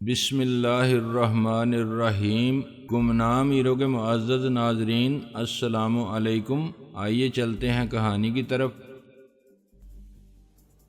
بسم اللہ الرحمن الرحیم۔ گمنام ایرو کے معزز ناظرین، السلام علیکم۔ آئیے چلتے ہیں کہانی کی طرف۔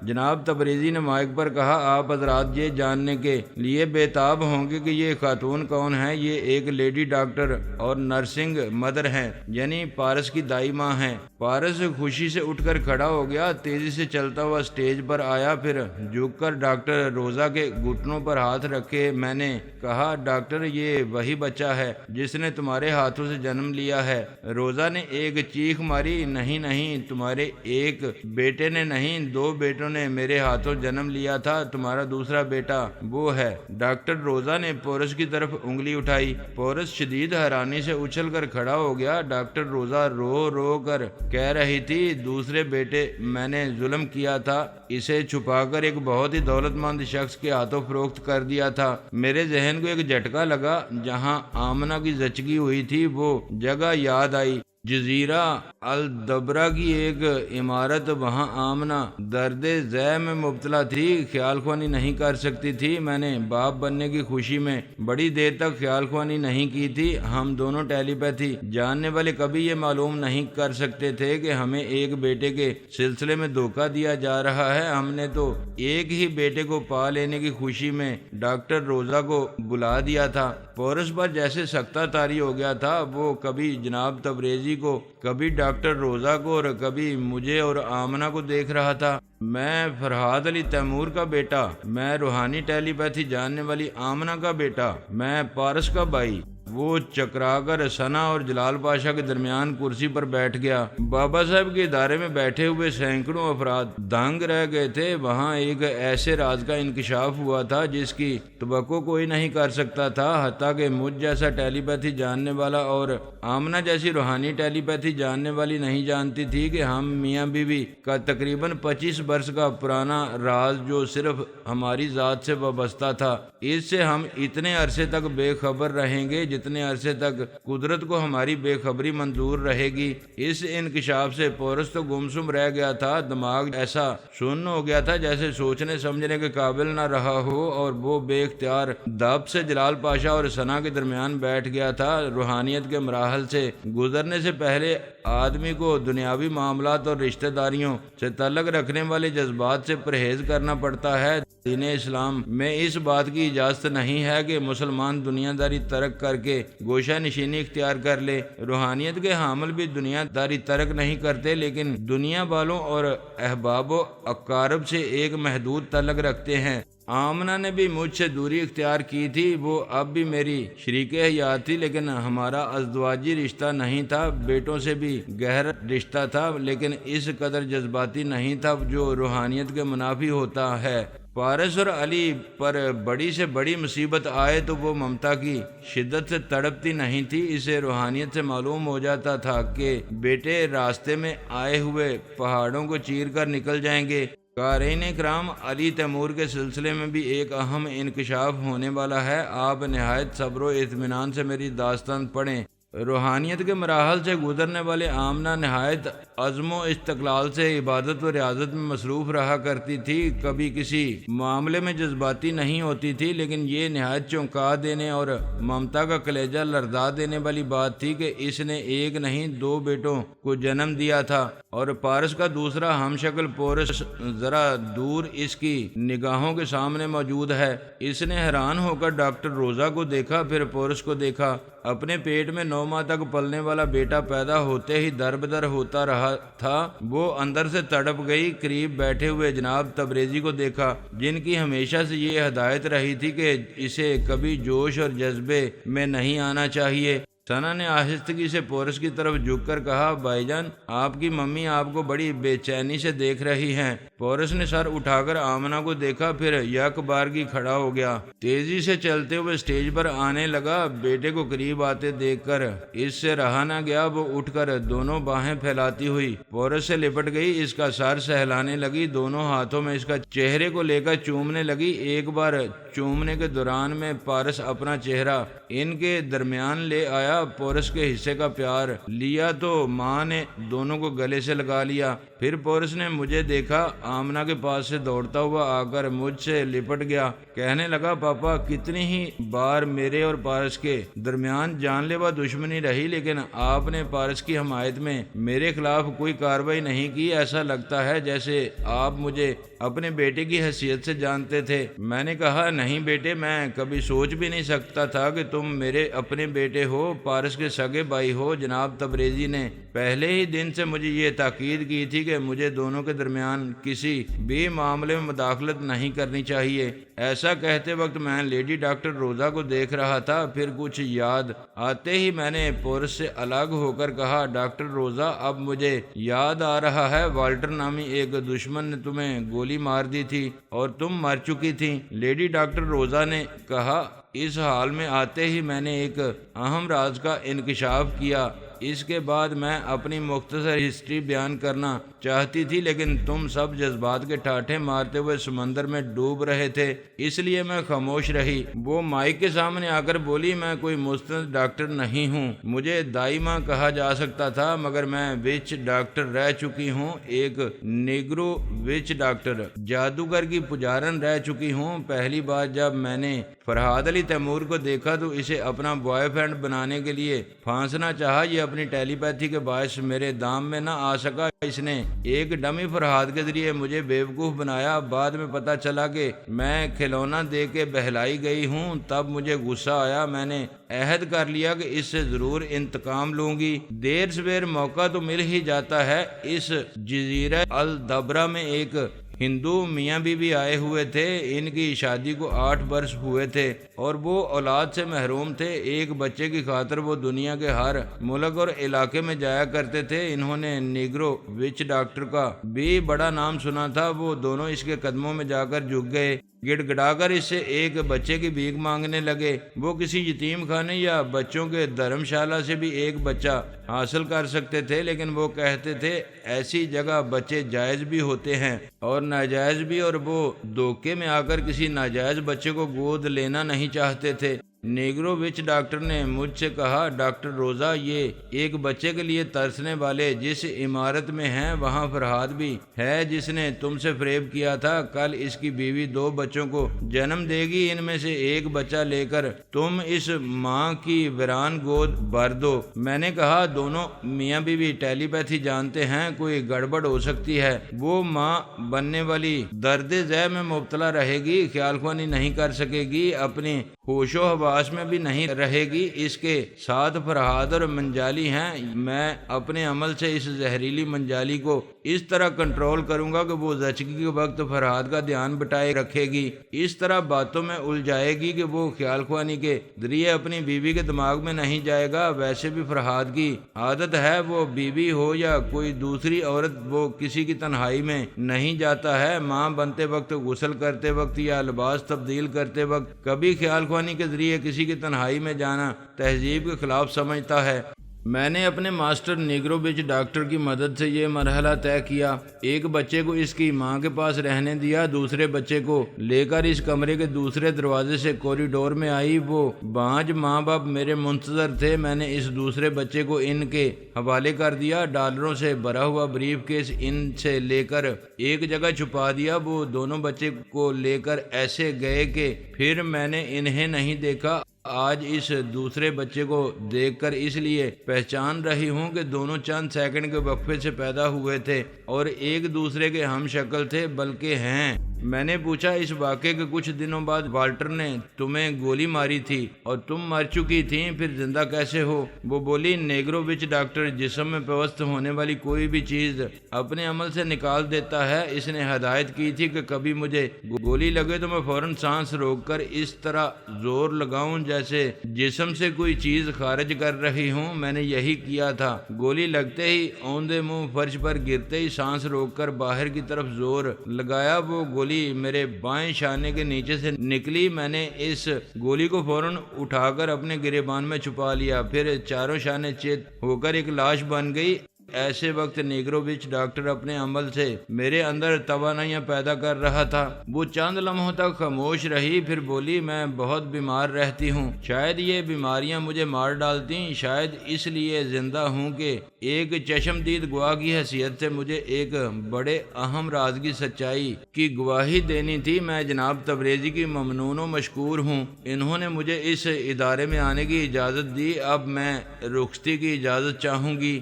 جناب تبریزی نے مائک پر کہا، آپ حضرات یہ جاننے کے لیے بےتاب ہوں گے کہ یہ خاتون کون ہے۔ یہ ایک لیڈی ڈاکٹر اور نرسنگ مدر ہیں، یعنی پارس کی دائی ماں ہیں۔ پارس خوشی سے اٹھ کر کھڑا ہو گیا، تیزی سے چلتا ہوا سٹیج پر آیا، پھر جھک کر ڈاکٹر روزہ کے گھٹنوں پر ہاتھ رکھے میں نے کہا، ڈاکٹر یہ وہی بچہ ہے جس نے تمہارے ہاتھوں سے جنم لیا ہے۔ روزہ نے ایک چیخ ماری، نہیں نہیں، تمہارے ایک بیٹے نے نہیں، دو بیٹوں نے میرے ہاتھوں جنم لیا تھا، تمہارا دوسرا بیٹا وہ ہے۔ ڈاکٹر روزہ نے پورس کی طرف انگلی اٹھائی۔ پورس شدید حیرانی سے اچھل کر کھڑا ہو گیا۔ ڈاکٹر روزہ رو رو کر کہہ رہی تھی، دوسرے بیٹے میں نے ظلم کیا تھا، اسے چھپا کر ایک بہت ہی دولت مند شخص کے ہاتھوں فروخت کر دیا تھا۔ میرے ذہن کو ایک جھٹکا لگا، جہاں آمنہ کی زچگی ہوئی تھی وہ جگہ یاد آئی۔ جزیرہ الدبرہ کی ایک عمارت، وہاں آمنہ درد ذہ میں مبتلا تھی، خیال خوانی نہیں کر سکتی تھی۔ میں نے باپ بننے کی خوشی میں بڑی دیر تک خیال خوانی نہیں کی تھی۔ ہم دونوں ٹیلی پیتھی جاننے والے کبھی یہ معلوم نہیں کر سکتے تھے کہ ہمیں ایک بیٹے کے سلسلے میں دھوکہ دیا جا رہا ہے۔ ہم نے تو ایک ہی بیٹے کو پا لینے کی خوشی میں ڈاکٹر روزہ کو بلا دیا تھا۔ پورس پر جیسے سکتہ طاری ہو گیا تھا۔ وہ کبھی جناب تبریزی کو، کبھی ڈاکٹر روزہ کو اور کبھی مجھے اور آمنہ کو دیکھ رہا تھا۔ میں فرحات علی تیمور کا بیٹا، میں روحانی ٹیلی پیتھی جاننے والی آمنہ کا بیٹا، میں پارس کا بھائی۔ وہ چکرا کر ثنا اور جلال پاشا کے درمیان کرسی پر بیٹھ گیا۔ بابا صاحب کے ادارے میں بیٹھے ہوئے سینکڑوں افراد دنگ رہ گئے تھے۔ وہاں ایک ایسے راز کا انکشاف ہوا تھا جس کی توقع کوئی نہیں کر سکتا تھا، حتیٰ کہ مجھ جیسا ٹیلی پیتھی جاننے والا اور آمنہ جیسی روحانی ٹیلی پیتھی جاننے والی نہیں جانتی تھی کہ ہم میاں بیوی کا تقریباً 25 برس کا پرانا راز، جو صرف ہماری ذات سے وابستہ تھا، اس سے ہم اتنے عرصے تک بے خبر رہیں گے جتنے عرصے تک قدرت کو ہماری بے خبری منظور رہے گی۔ اس انکشاف سے پورس تو گمسم رہ گیا تھا، دماغ ایسا سن ہو گیا تھا جیسے سوچنے سمجھنے کے قابل نہ رہا ہو، اور وہ بے اختیار دب سے جلال پاشا اور ثنا کے درمیان بیٹھ گیا تھا۔ روحانیت کے مراحل سے گزرنے سے پہلے آدمی کو دنیاوی معاملات اور رشتہ داریوں سے تعلق رکھنے والے جذبات سے پرہیز کرنا پڑتا ہے۔ دین اسلام میں اس بات کی اجازت نہیں ہے کہ مسلمان دنیا داری ترک کر کے گوشہ نشینی اختیار کر لے۔ روحانیت کے حامل بھی دنیا داری ترک نہیں کرتے، لیکن دنیا والوں اور احباب و اقارب سے ایک محدود تعلق رکھتے ہیں۔ آمنہ نے بھی مجھ سے دوری اختیار کی تھی، وہ اب بھی میری شریک حیات تھی، لیکن ہمارا ازدواجی رشتہ نہیں تھا۔ بیٹوں سے بھی گہرا رشتہ تھا، لیکن اس قدر جذباتی نہیں تھا جو روحانیت کے منافی ہوتا ہے۔ پارس اور علی پر بڑی سے بڑی مصیبت آئے تو وہ ممتا کی شدت سے تڑپتی نہیں تھی۔ اسے روحانیت سے معلوم ہو جاتا تھا کہ بیٹے راستے میں آئے ہوئے پہاڑوں کو چیر کر نکل جائیں گے۔ قارئین کرام، علی تیمور کے سلسلے میں بھی ایک اہم انکشاف ہونے والا ہے۔ آپ نہایت صبر و اطمینان سے میری داستان پڑھیں۔ روحانیت کے مراحل سے گزرنے والے آمنہ نہایت عزم و استقلال سے عبادت و ریاضت میں مصروف رہا کرتی تھی، کبھی کسی معاملے میں جذباتی نہیں ہوتی تھی، لیکن یہ نہایت چونکا دینے اور ممتا کا کلیجہ لرزا دینے والی بات تھی کہ اس نے ایک نہیں دو بیٹوں کو جنم دیا تھا، اور پارس کا دوسرا ہم شکل پورس ذرا دور اس کی نگاہوں کے سامنے موجود ہے۔ اس نے حیران ہو کر ڈاکٹر روزہ کو دیکھا، پھر پورس کو دیکھا۔ اپنے پیٹ میں 9 ماہ تک پلنے والا بیٹا پیدا ہوتے ہی در بدر ہوتا رہا تھا۔ وہ اندر سے تڑپ گئی۔ قریب بیٹھے ہوئے جناب تبریزی کو دیکھا، جن کی ہمیشہ سے یہ ہدایت رہی تھی کہ اسے کبھی جوش اور جذبے میں نہیں آنا چاہیے۔ ثنا نے آہستگی سے پورس کی طرف جھک کر کہا، بھائی جان، آپ کی ممی آپ کو بڑی بے چینی سے دیکھ رہی ہیں۔ پورس نے سر اٹھا کر آمنہ کو دیکھا، پھر یک بارگی کھڑا ہو گیا، تیزی سے چلتے ہوئے سٹیج پر آنے لگا۔ بیٹے کو قریب آتے دیکھ کر اس سے رہا نہ گیا، وہ اٹھ کر دونوں باہیں پھیلاتی ہوئی پورس سے لپٹ گئی، اس کا سر سہلانے لگی، دونوں ہاتھوں میں اس کا چہرے کو لے کر چومنے لگی۔ ایک بار چومنے کے دوران میں پارس اپنا چہرہ ان کے درمیان لے آیا، آیا, پورس کے حصے کا پیار لیا تو ماں نے دونوں کو گلے سے لگا لیا. پھر پورس نے مجھے دیکھا, آمنہ کے پاس سے دوڑتا ہوا آ کر مجھ سے لپٹ گیا. کہنے لگا, پاپا کتنی ہی بار میرے اور پارس کے درمیان جان لیوا دشمنی رہی, لیکن آپ نے پارس کی حمایت میں میرے خلاف کوئی کارروائی نہیں کی. ایسا لگتا ہے جیسے آپ مجھے اپنے بیٹے کی حیثیت سے جانتے تھے. میں نے کہا, نہیں بیٹے, میں کبھی سوچ بھی نہیں سکتا تھا کہ تم میرے اپنے بیٹے ہو, پارس کے سگے بھائی ہو. جناب تبریزی نے پہلے ہی دن سے مجھے یہ تاکید کی تھی کہ مجھے دونوں کے درمیان کسی بھی معاملے میں مداخلت نہیں کرنی چاہیے. ایسا کہتے وقت میں لیڈی ڈاکٹر روزا کو دیکھ رہا تھا. پھر کچھ یاد آتے ہی میں نے پورس سے الگ ہو کر کہا, ڈاکٹر روزا, اب مجھے یاد آ رہا ہے, والٹر نامی ایک دشمن نے تمہیں گولی مار دی تھی اور تم مر چکی تھی. لیڈی ڈاکٹر روزا نے کہا, اس حال میں آتے ہی میں نے ایک اہم راز کا انکشاف کیا. اس کے بعد میں اپنی مختصر ہسٹری بیان کرنا چاہتی تھی, لیکن تم سب جذبات کے ٹھاٹھے مارتے ہوئے سمندر میں ڈوب رہے تھے, اس لیے میں خاموش رہی. وہ مائک کے سامنے آ کر بولی, میں کوئی مستند ڈاکٹر نہیں ہوں. مجھے دائمہ کہا جا سکتا تھا, مگر میں وچ ڈاکٹر رہ چکی ہوں, ایک نیگرو وچ ڈاکٹر, جادوگر کی پجارن رہ چکی ہوں. پہلی بار جب میں نے فرحاد علی تیمور کو دیکھا تو اسے اپنا بوائے فرینڈ بنانے کے لیے پھانسنا چاہا. یہ اپنی ٹیلی پیتھی کے باعث میرے دام میں نہ آ سکا. اس نے ایک ڈمی فرحاد کے ذریعے مجھے بیوقوف بنایا. بعد میں پتا چلا کہ میں کھلونا دے کے بہلائی گئی ہوں. تب مجھے غصہ آیا. میں نے عہد کر لیا کہ اس سے ضرور انتقام لوں گی. دیر سویر موقع تو مل ہی جاتا ہے. اس جزیرہ الدبرہ میں ایک ہندو میاں بیوی آئے ہوئے تھے. ان کی شادی کو 8 برس ہوئے تھے اور وہ اولاد سے محروم تھے. ایک بچے کی خاطر وہ دنیا کے ہر ملک اور علاقے میں جایا کرتے تھے. انہوں نے نیگرو وچ ڈاکٹر کا بھی بڑا نام سنا تھا. وہ دونوں اس کے قدموں میں جا کر جھک گئے, گڑ گڑا کر اس سے ایک بچے کی بھیک مانگنے لگے. وہ کسی یتیم خانے یا بچوں کے دھرم شالہ سے بھی ایک بچہ حاصل کر سکتے تھے, لیکن وہ کہتے تھے ایسی جگہ بچے جائز بھی ہوتے ہیں اور ناجائز بھی, اور وہ دھوکے میں آ کر کسی ناجائز بچے کو گود لینا نہیں چاہتے تھے. نیگرو وچ ڈاکٹر نے مجھ سے کہا, ڈاکٹر روزا, یہ ایک بچے کے لیے ترسنے والے جس عمارت میں ہیں وہاں فرحاد بھی ہے جس نے تم سے فریب کیا تھا. کل اس کی بیوی 2 بچوں کو جنم دے گی. ان میں سے ایک بچہ لے کر تم اس ماں کی ویران گود بھر دو. میں نے کہا, دونوں میاں بیوی ٹیلی پیتھی جانتے ہیں, کوئی گڑبڑ ہو سکتی ہے. وہ ماں بننے والی درد ذہ میں مبتلا رہے گی, خیال خوانی نہیں کر سکے گی, اپنی ہوش و حواس میں بھی نہیں رہے گی. اس کے ساتھ فرحاد اور منجالی ہیں. میں اپنے عمل سے اس زہریلی منجالی کو اس طرح کنٹرول کروں گا کہ وہ زچگی کے وقت فرحاد کا دھیان بٹائے رکھے گی. اس طرح باتوں میں الجھائے گی کہ وہ خیال خوانی کے ذریعے اپنی بیوی کے دماغ میں نہیں جائے گا. ویسے بھی فرحاد کی عادت ہے, وہ بیوی ہو یا کوئی دوسری عورت, وہ کسی کی تنہائی میں نہیں جاتا ہے. ماں بنتے وقت, غسل کرتے وقت یا لباس تبدیل کرتے وقت کبھی خیال خوانی کے ذریعے کسی کی تنہائی میں جانا تہذیب کے خلاف سمجھتا ہے. میں نے اپنے ماسٹر نیگرو وچ ڈاکٹر کی مدد سے یہ مرحلہ طے کیا. ایک بچے کو اس کی ماں کے پاس رہنے دیا, دوسرے بچے کو لے کر اس کمرے کے دوسرے دروازے سے کوریڈور میں آئی. وہ بانج ماں باپ میرے منتظر تھے. میں نے اس دوسرے بچے کو ان کے حوالے کر دیا. ڈالروں سے بھرا ہوا بریف کیس ان سے لے کر ایک جگہ چھپا دیا. وہ دونوں بچے کو لے کر ایسے گئے کہ پھر میں نے انہیں نہیں دیکھا. آج اس دوسرے بچے کو دیکھ کر اس لیے پہچان رہی ہوں کہ دونوں چند سیکنڈ کے وقفے سے پیدا ہوئے تھے اور ایک دوسرے کے ہم شکل تھے, بلکہ ہیں. میں نے پوچھا, اس واقعے کے کچھ دنوں بعد والٹر نے تمہیں گولی ماری تھی اور تم مر چکی تھیں, پھر زندہ کیسے ہو؟ وہ بولی, نیگرو وچ ڈاکٹر جسم میں پیوست ہونے والی کوئی بھی چیز اپنے عمل سے نکال دیتا ہے. اس نے ہدایت کی تھی کہ کبھی مجھے گولی لگے تو میں فوراً سانس روک کر اس طرح زور لگاؤں جیسے جسم سے کوئی چیز خارج کر رہی ہوں. میں نے یہی کیا تھا. گولی لگتے ہی اوندے منہ فرش پر گرتے ہی سانس روک کر باہر کی طرف زور لگایا. وہ گولی میرے بائیں شانے کے نیچے سے نکلی. میں نے اس گولی کو فوراً اٹھا کر اپنے گریبان میں چھپا لیا. پھر چاروں شانے چت ہو کر ایک لاش بن گئی. ایسے وقت نیگرووچ ڈاکٹر اپنے عمل سے میرے اندر توانائیاں پیدا کر رہا تھا۔ وہ چند لمحوں تک خاموش رہی، پھر بولی، میں بہت بیمار رہتی ہوں، شاید یہ بیماریاں مجھے مار ڈالتی، شاید اس لیے زندہ ہوں کہ ایک چشمدید گواہ کی حیثیت سے مجھے ایک بڑے اہم راز کی سچائی کی گواہی دینی تھی۔ میں جناب تبریزی کی ممنون و مشکور ہوں، انہوں نے مجھے اس ادارے میں آنے کی اجازت دی، اب میں رخصتی کی اجازت چاہوں گی۔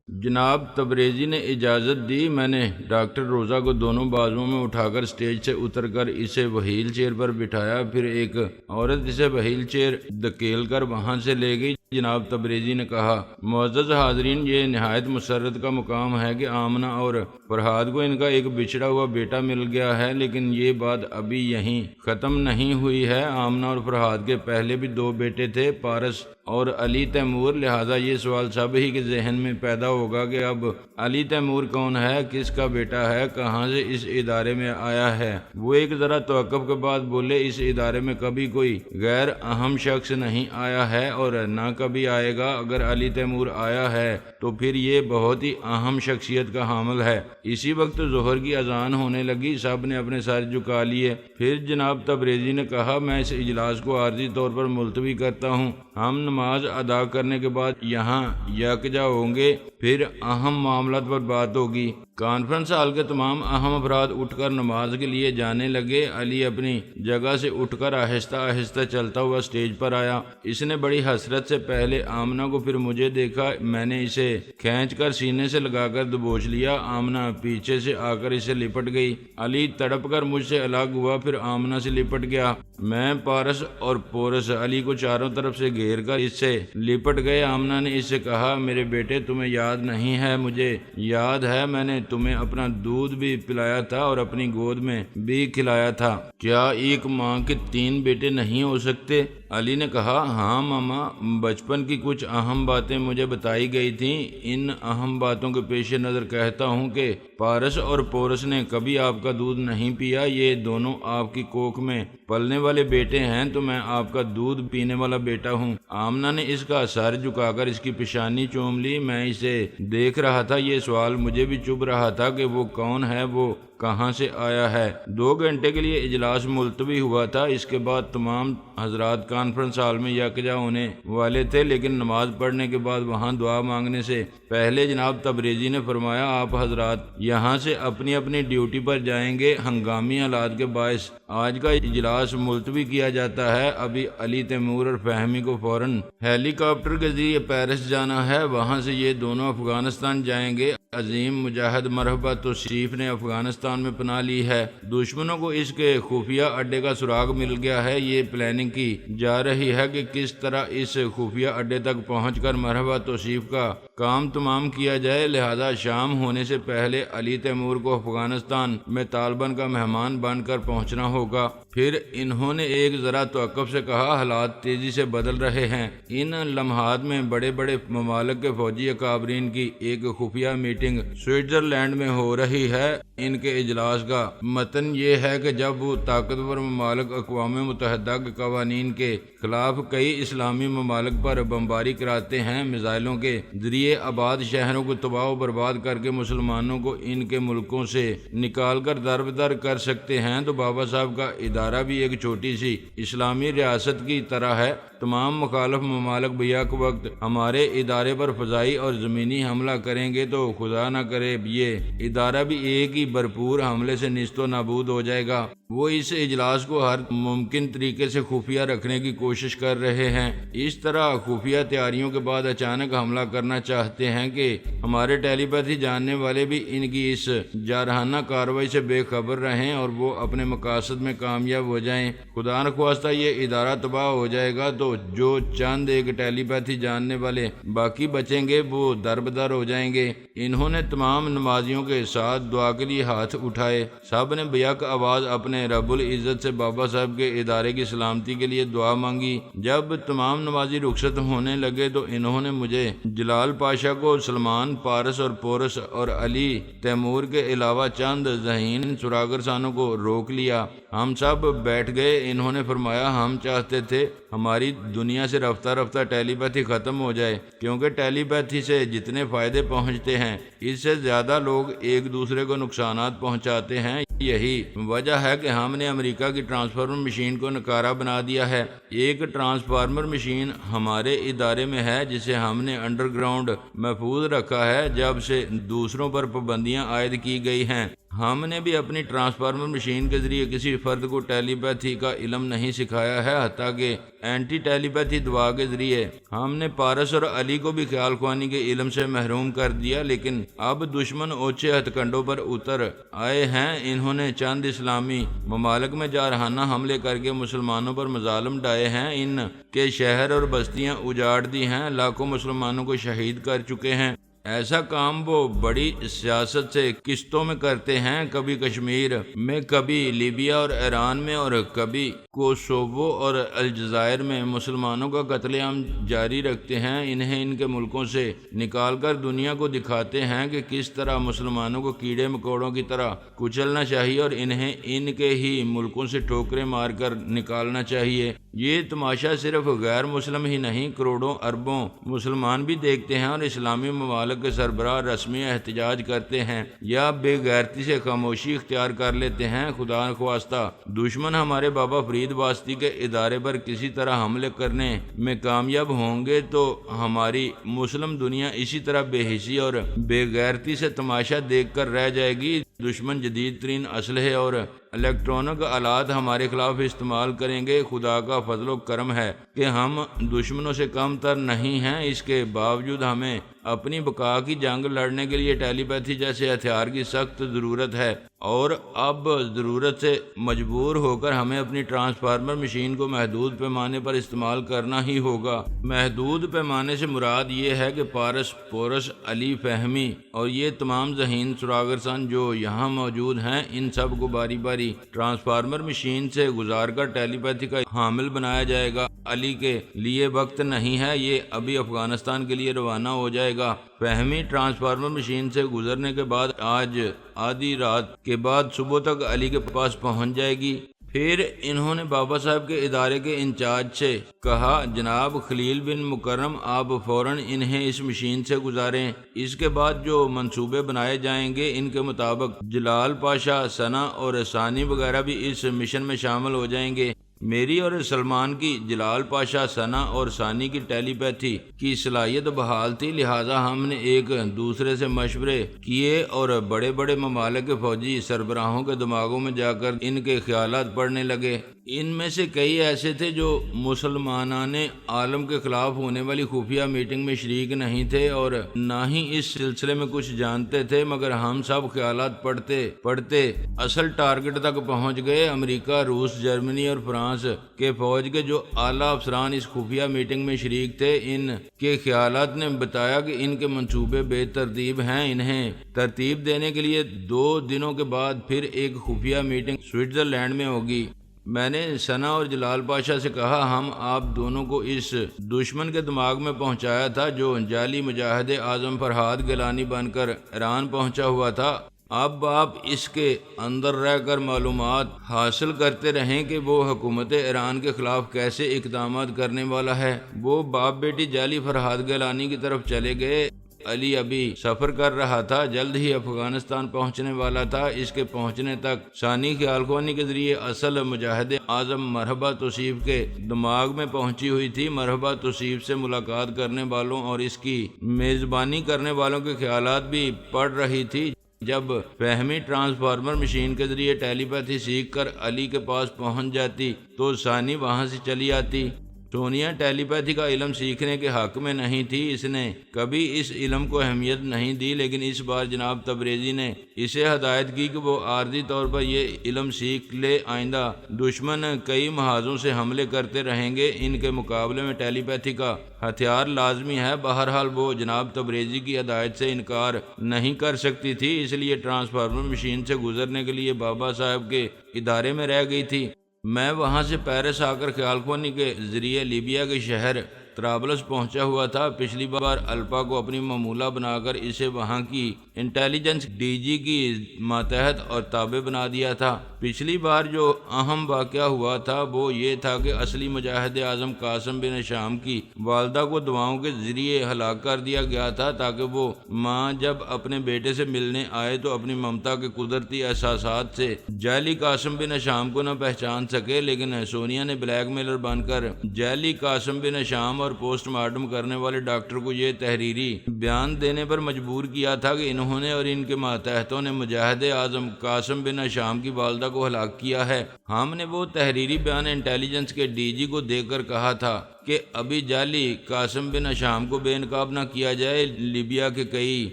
جناب تبریزی نے اجازت دی۔ میں نے ڈاکٹر روزہ کو دونوں بازوؤں میں اٹھا کر اسٹیج سے اتر کر اسے وہیل چیئر پر بٹھایا، پھر ایک عورت اسے وہیل چیئر دھکیل کر وہاں سے لے گئی۔ جناب تبریزی نے کہا، معزز حاضرین، یہ نہایت مسرت کا مقام ہے کہ آمنہ اور فرحاد کو ان کا ایک بچھڑا ہوا بیٹا مل گیا ہے، لیکن یہ بات ابھی یہیں ختم نہیں ہوئی ہے۔ آمنہ اور فرحاد کے پہلے بھی 2 بیٹے تھے، پارس اور علی تیمور، لہذا یہ سوال سب ہی کے ذہن میں پیدا ہوگا کہ اب علی تیمور کون ہے، کس کا بیٹا ہے، کہاں سے اس ادارے میں آیا ہے۔ وہ ایک ذرا توقف کے بعد بولے، اس ادارے میں کبھی کوئی غیر اہم شخص نہیں آیا ہے اور نہ کبھی آئے گا۔ اگر علی تیمور آیا ہے تو پھر یہ بہت ہی اہم شخصیت کا حامل ہے۔ اسی وقت ظہر کی اذان ہونے لگی، سب نے اپنے سر جھکا لیے۔ پھر جناب تبریزی نے کہا، میں اس اجلاس کو عارضی طور پر ملتوی کرتا ہوں، ہم نماز ادا کرنے کے بعد یہاں یکجا ہوں گے، پھر اہم معاملات پر بات ہوگی۔ کانفرنس ہال کے تمام اہم افراد اٹھ کر نماز کے لیے جانے لگے۔ علی اپنی جگہ سے اٹھ کر آہستہ آہستہ چلتا ہوا اسٹیج پر آیا۔ اس نے بڑی حسرت سے پہلے آمنہ کو پھر مجھے دیکھا۔ میں نے اسے کھینچ کر سینے سے لگا کر دبوچ لیا۔ آمنہ پیچھے سے آ کر اسے لپٹ گئی۔ علی تڑپ کر مجھ سے الگ ہوا، پھر آمنہ سے لپٹ گیا۔ میں، پارس اور پورس علی کو چاروں طرف سے گھیر کر اس سے لپٹ گئے۔ آمنہ نے اس سے کہا، میرے بیٹے، تمہیں یاد نہیں ہے؟ مجھے یاد ہے، میں نے تمہیں اپنا دودھ بھی پلایا تھا اور اپنی گود میں بھی کھلایا تھا۔ کیا ایک ماں کے 3 بیٹے نہیں ہو سکتے؟ علی نے کہا، ہاں ماما، بچپن کی کچھ اہم باتیں مجھے بتائی گئی تھیں۔ ان اہم باتوں کے پیش نظر کہتا ہوں کہ پارس اور پورس نے کبھی آپ کا دودھ نہیں پیا۔ یہ دونوں آپ کی کوکھ میں پلنے والے بیٹے ہیں، تو میں آپ کا دودھ پینے والا بیٹا ہوں۔ آمنہ نے اس کا سر جھکا کر اس کی پیشانی چوم لی۔ میں اسے دیکھ رہا تھا، یہ سوال مجھے بھی چبھ رہا تھا کہ وہ کون ہے، وہ کہاں سے آیا ہے۔ 2 گھنٹے کے لیے اجلاس ملتوی ہوا تھا۔ اس کے بعد تمام حضرات کانفرنس ہال میں یکجا ہونے والے تھے، لیکن نماز پڑھنے کے بعد وہاں دعا مانگنے سے پہلے جناب تبریزی نے فرمایا، آپ حضرات یہاں سے اپنی اپنی ڈیوٹی پر جائیں گے۔ ہنگامی حالات کے باعث آج کا اجلاس ملتوی کیا جاتا ہے۔ ابھی علی تیمور اور فہمی کو فوراً ہیلی کاپٹر کے ذریعے پیرس جانا ہے، وہاں سے یہ دونوں افغانستان جائیں گے۔ عظیم مجاہد مرحبا توصیف نے افغانستان میں پناہ لی ہے۔ دشمنوں کو اس کے خفیہ اڈے کا سراغ مل گیا ہے۔ یہ پلاننگ کی جا رہی ہے کہ کس طرح اس خفیہ اڈے تک پہنچ کر مرحبا توصیف کا کام تمام کیا جائے، لہذا شام ہونے سے پہلے علی تیمور کو افغانستان میں طالبان کا مہمان بن کر پہنچنا ہوگا۔ پھر انہوں نے ایک ذرا توقف سے کہا، حالات تیزی سے بدل رہے ہیں۔ ان لمحات میں بڑے بڑے ممالک کے فوجی اکابرین کی ایک خفیہ میٹنگ سوئٹزرلینڈ میں ہو رہی ہے۔ ان کے اجلاس کا متن یہ ہے کہ جب وہ طاقتور ممالک اقوام متحدہ کے قوانین کے خلاف کئی اسلامی ممالک پر بمباری کراتے ہیں، میزائلوں کے ذریعے آباد شہروں کو تباہ و برباد کر کے مسلمانوں کو ان کے ملکوں سے نکال کر دربدر کر سکتے ہیں، تو بابا صاحب کا ادارہ بھی ایک چھوٹی سی اسلامی ریاست کی طرح ہے۔ تمام مخالف ممالک بیک وقت ہمارے ادارے پر فضائی اور زمینی حملہ کریں گے تو خدا نہ کرے یہ ادارہ بھی ایک ہی بھرپور حملے سے نیست و نابود ہو جائے گا۔ وہ اس اجلاس کو ہر ممکن طریقے سے خفیہ رکھنے کی کوشش کر رہے ہیں۔ اس طرح خفیہ تیاریوں کے بعد اچانک حملہ کرنا چاہتے ہیں کہ ہمارے ٹیلی پیتھی جاننے والے بھی ان کی اس جارحانہ کارروائی سے بے خبر رہیں اور وہ اپنے مقاصد میں کامیاب ہو جائیں۔ خدا نخواستہ یہ ادارہ تباہ ہو جائے گا تو جو چند ایک ٹیلی پیتھی جاننے والے باقی بچیں گے وہ دربدر ہو جائیں گے۔ انہوں نے تمام نمازیوں کے ساتھ دعا کے لیے ہاتھ اٹھائے۔ سب نے بیک آواز اپنے رب العزت سے بابا صاحب کے ادارے کی سلامتی کے لیے دعا مانگی۔ جب تمام نمازی رخصت ہونے لگے تو انہوں نے مجھے، جلال پاشا کو، سلمان، پارس اور پورس اور علی تیمور کے علاوہ چند ذہین سراغرسانوں کو روک لیا۔ ہم سب بیٹھ گئے۔ انہوں نے فرمایا ہم چاہتے تھے ہماری دنیا سے رفتہ رفتہ ٹیلی پیتھی ختم ہو جائے، کیونکہ ٹیلی پیتھی سے جتنے فائدے پہنچتے ہیں اس سے زیادہ لوگ ایک دوسرے کو نقصانات پہنچاتے ہیں۔ یہی وجہ ہے کہ ہم نے امریکہ کی ٹرانسفارمر مشین کو نکارہ بنا دیا ہے۔ ایک ٹرانسفارمر مشین ہمارے ادارے میں ہے جسے ہم نے انڈر گراؤنڈ محفوظ رکھا ہے جب سے دوسروں پر پابندیاں عائد کی گئی ہیں۔ ہم نے بھی اپنی ٹرانسفارمر مشین کے ذریعے کسی فرد کو ٹیلی پیتھی کا علم نہیں سکھایا ہے، حتیٰ کہ اینٹی ٹیلی پیتھی دوا کے ذریعے ہم نے پارس اور علی کو بھی خیال خوانی کے علم سے محروم کر دیا۔ لیکن اب دشمن اونچے ہتھ کنڈوں پر اتر آئے ہیں۔ انہوں نے چند اسلامی ممالک میں جارحانہ حملے کر کے مسلمانوں پر مظالم ڈھائے ہیں، ان کے شہر اور بستیاں اجاڑ دی ہیں، لاکھوں مسلمانوں کو شہید کر چکے ہیں۔ ایسا کام وہ بڑی سیاست سے قسطوں میں کرتے ہیں، کبھی کشمیر میں، کبھی لیبیا اور ایران میں، اور کبھی کوسوو اور الجزائر میں مسلمانوں کا قتل عام جاری رکھتے ہیں۔ انہیں ان کے ملکوں سے نکال کر دنیا کو دکھاتے ہیں کہ کس طرح مسلمانوں کو کیڑے مکوڑوں کی طرح کچلنا چاہیے اور انہیں ان کے ہی ملکوں سے ٹھوکریں مار کر نکالنا چاہیے۔ یہ تماشا صرف غیر مسلم ہی نہیں، کروڑوں اربوں مسلمان بھی دیکھتے ہیں، اور اسلامی ممالک کے سربراہ رسمی احتجاج کرتے ہیں یا بے غیرتی سے خاموشی اختیار کر لیتے ہیں۔ خدا نخواستہ دشمن ہمارے بابا فرید واسطی کے ادارے پر کسی طرح حملے کرنے میں کامیاب ہوں گے تو ہماری مسلم دنیا اسی طرح بے حسی اور بے غیرتی سے تماشا دیکھ کر رہ جائے گی۔ دشمن جدید ترین اسلحے اور الیکٹرانک آلات ہمارے خلاف استعمال کریں گے۔ خدا کا فضل و کرم ہے کہ ہم دشمنوں سے کم تر نہیں ہیں، اس کے باوجود ہمیں اپنی بقا کی جنگ لڑنے کے لیے ٹیلی پیتھی جیسے ہتھیار کی سخت ضرورت ہے، اور اب ضرورت سے مجبور ہو کر ہمیں اپنی ٹرانسفارمر مشین کو محدود پیمانے پر استعمال کرنا ہی ہوگا۔ محدود پیمانے سے مراد یہ ہے کہ پارس، پورس، علی، فہمی اور یہ تمام ذہین سراغرسان جو یہاں موجود ہیں، ان سب کو باری باری ٹرانسفارمر مشین سے گزار کر ٹیلی پیتھی کا حامل بنایا جائے گا۔ علی کے لیے وقت نہیں ہے، یہ ابھی افغانستان کے لیے روانہ ہو جائے گا۔ فہمی ٹرانسفارمر مشین سے گزرنے کے بعد آج آدھی رات کے بعد صبح تک علی کے پاس پہنچ جائے گی۔ پھر انہوں نے بابا صاحب کے ادارے کے انچارج سے کہا، جناب خلیل بن مکرم، آپ فوراً انہیں اس مشین سے گزاریں۔ اس کے بعد جو منصوبے بنائے جائیں گے ان کے مطابق جلال پاشا، ثنا اور ثانی وغیرہ بھی اس مشن میں شامل ہو جائیں گے۔ میری اور سلمان کی جلال پاشا، ثنا اور ثانی کی ٹیلی پیتھی کی صلاحیت بحال تھی، لہٰذا ہم نے ایک دوسرے سے مشورے کیے اور بڑے بڑے ممالک کے فوجی سربراہوں کے دماغوں میں جا کر ان کے خیالات پڑھنے لگے۔ ان میں سے کئی ایسے تھے جو مسلمانان عالم کے خلاف ہونے والی خفیہ میٹنگ میں شریک نہیں تھے اور نہ ہی اس سلسلے میں کچھ جانتے تھے، مگر ہم سب خیالات پڑھتے پڑھتے اصل ٹارگٹ تک پہنچ گئے۔ امریکہ، روس، جرمنی اور فرانس کے فوج کے جو اعلیٰ افسران اس خفیہ میٹنگ میں شریک تھے، ان کے خیالات نے بتایا کہ ان کے منصوبے بے ترتیب ہیں۔ انہیں ترتیب دینے کے لیے 2 دنوں کے بعد پھر ایک خفیہ میٹنگ سوئٹزرلینڈ میں ہوگی۔ میں نے ثنا اور جلال پاشا سے کہا، ہم آپ دونوں کو اس دشمن کے دماغ میں پہنچایا تھا جو جعلی مجاہد اعظم فرحاد گیلانی بن کر ایران پہنچا ہوا تھا۔ اب آپ اس کے اندر رہ کر معلومات حاصل کرتے رہیں کہ وہ حکومت ایران کے خلاف کیسے اقدامات کرنے والا ہے۔ وہ باپ بیٹی جعلی فرحاد گیلانی کی طرف چلے گئے۔ علی ابھی سفر کر رہا تھا، جلد ہی افغانستان پہنچنے والا تھا۔ اس کے پہنچنے تک ثانی خیال خوانی کے ذریعے اصل مجاہد اعظم مرحبا توصیف کے دماغ میں پہنچی ہوئی تھی۔ مرحبا توصیف سے ملاقات کرنے والوں اور اس کی میزبانی کرنے والوں کے خیالات بھی پڑھ رہی تھی۔ جب فہمی ٹرانسفارمر مشین کے ذریعے ٹیلی پیتھی سیکھ کر علی کے پاس پہنچ جاتی تو ثانی وہاں سے چلی آتی۔ سونیا ٹیلی پیتھی کا علم سیکھنے کے حق میں نہیں تھی، اس نے کبھی اس علم کو اہمیت نہیں دی، لیکن اس بار جناب تبریزی نے اسے ہدایت کی کہ وہ عارضی طور پر یہ علم سیکھ لے۔ آئندہ دشمن کئی محاذوں سے حملے کرتے رہیں گے، ان کے مقابلے میں ٹیلی پیتھی کا ہتھیار لازمی ہے۔ بہرحال وہ جناب تبریزی کی ہدایت سے انکار نہیں کر سکتی تھی، اس لیے ٹرانسفارمر مشین سے گزرنے کے لیے بابا صاحب کے ادارے میں رہ گئی تھی۔ میں وہاں سے پیرس آ کر خیال خوانی کے ذریعے لیبیا کے شہر طرابلس پہنچا ہوا تھا۔ پچھلی بار الپا کو اپنی ممولہ بنا کر اسے وہاں کی انٹیلیجنس ڈی جی کی ماتحت اور تابع بنا دیا تھا۔ پچھلی بار جو اہم واقعہ ہوا تھا وہ یہ تھا کہ اصلی مجاہد اعظم قاسم بن شام کی والدہ کو دواؤں کے ذریعے ہلاک کر دیا گیا تھا تاکہ وہ ماں جب اپنے بیٹے سے ملنے آئے تو اپنی ممتا کے قدرتی احساسات سے جعلی قاسم بن شام کو نہ پہچان سکے، لیکن سونیا نے بلیک میلر بن کر جعلی قاسم بن شام اور پوسٹ مارٹم کرنے والے ڈاکٹر کو یہ تحریری بیان دینے پر مجبور کیا تھا کہ انہوں نے اور ان کے ماتحتوں نے مجاہد اعظم قاسم بن شام کی والدہ کو ہلاک کیا ہے۔ ہم نے وہ تحریری بیان انٹیلیجنس کے ڈی جی کو دے کر کہا تھا کہ ابھی جعلی قاسم بن شام کو بے نقاب نہ کیا جائے۔ لیبیا کے کئی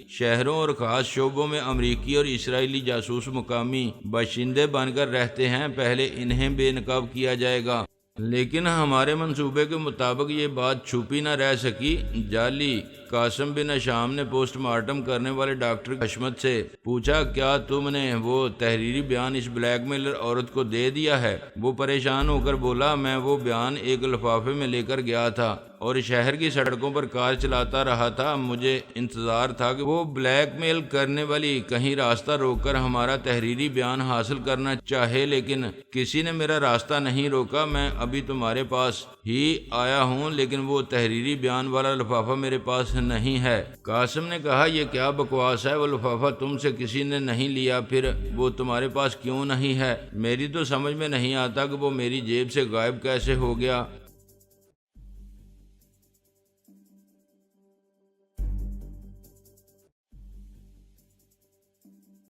شہروں اور خاص شعبوں میں امریکی اور اسرائیلی جاسوس مقامی باشندے بن کر رہتے ہیں، پہلے انہیں بے نقاب کیا جائے گا۔ لیکن ہمارے منصوبے کے مطابق یہ بات چھپی نہ رہ سکی۔ جعلی قاسم بن شام نے پوسٹ مارٹم کرنے والے ڈاکٹر حشمت سے پوچھا، کیا تم نے وہ تحریری بیان اس بلیک میلر عورت کو دے دیا ہے؟ وہ پریشان ہو کر بولا، میں وہ بیان ایک لفافے میں لے کر گیا تھا اور شہر کی سڑکوں پر کار چلاتا رہا تھا۔ مجھے انتظار تھا کہ وہ بلیک میل کرنے والی کہیں راستہ روک کر ہمارا تحریری بیان حاصل کرنا چاہے، لیکن کسی نے میرا راستہ نہیں روکا۔ میں ابھی تمہارے پاس ہی آیا ہوں، لیکن وہ تحریری بیان والا لفافہ میرے پاس نہیں ہے۔ قاسم نے کہا، یہ کیا بکواس ہے؟ وہ لفافہ تم سے کسی نے نہیں لیا، پھر وہ تمہارے پاس کیوں نہیں ہے؟ میری تو سمجھ میں نہیں آتا کہ وہ میری جیب سے غائب کیسے ہو گیا۔